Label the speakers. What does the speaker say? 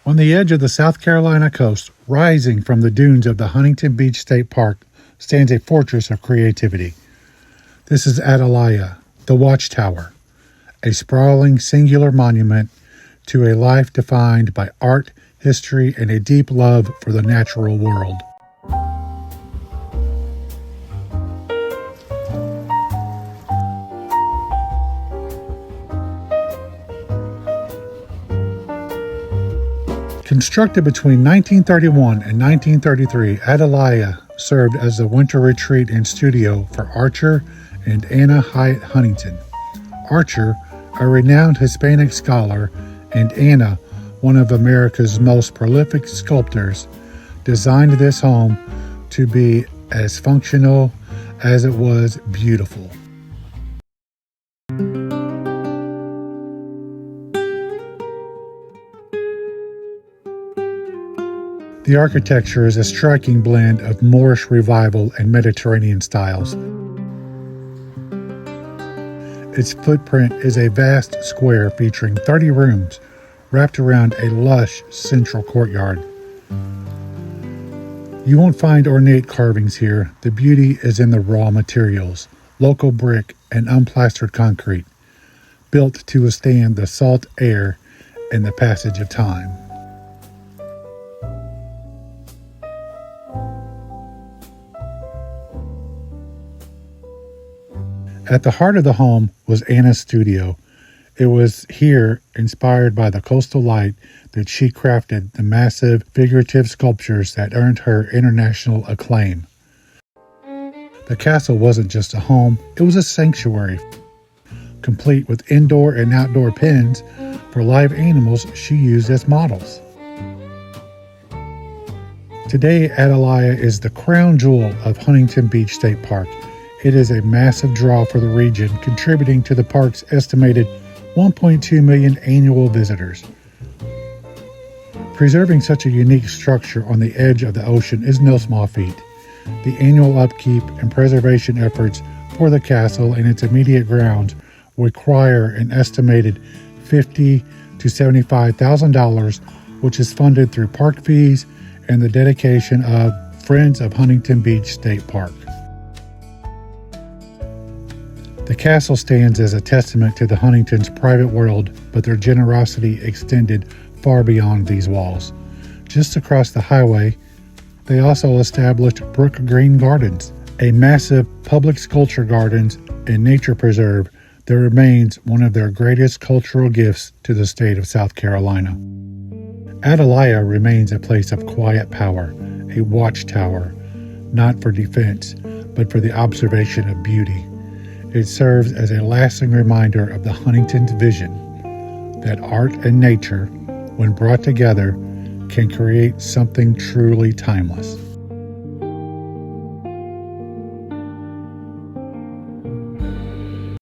Speaker 1: On the edge of the South Carolina coast, rising from the dunes of the Huntington Beach State Park, stands a fortress of creativity. This is Atalaya, the Watchtower, a sprawling singular monument to a life defined by art, history, and a deep love for the natural world. Constructed between 1931 and 1933, Atalaya served as a winter retreat and studio for Archer and Anna Hyatt Huntington. Archer, a renowned Hispanic scholar, and Anna, one of America's most prolific sculptors, designed this home to be as functional as it was beautiful. The architecture is a striking blend of Moorish Revival and Mediterranean styles. Its footprint is a vast square featuring 30 rooms wrapped around a lush central courtyard. You won't find ornate carvings here. The beauty is in the raw materials, local brick and unplastered concrete, built to withstand the salt air and the passage of time. At the heart of the home was Anna's studio. It was here, inspired by the coastal light, that she crafted the massive figurative sculptures that earned her international acclaim. The castle wasn't just a home, it was a sanctuary, complete with indoor and outdoor pens for live animals she used as models. Today, Atalaya is the crown jewel of Huntington Beach State Park. It is a massive draw for the region, contributing to the park's estimated 1.2 million annual visitors. Preserving such a unique structure on the edge of the ocean is no small feat. The annual upkeep and preservation efforts for the castle and its immediate grounds require an estimated $50,000 to $75,000, which is funded through park fees and the dedication of Friends of Huntington Beach State Park. The castle stands as a testament to the Huntingtons' private world, but their generosity extended far beyond these walls. Just across the highway, they also established Brookgreen Gardens, a massive public sculpture gardens and nature preserve that remains one of their greatest cultural gifts to the state of South Carolina. Atalaya remains a place of quiet power, a watchtower, not for defense, but for the observation of beauty. It serves as a lasting reminder of the Huntington's vision that art and nature, when brought together, can create something truly timeless.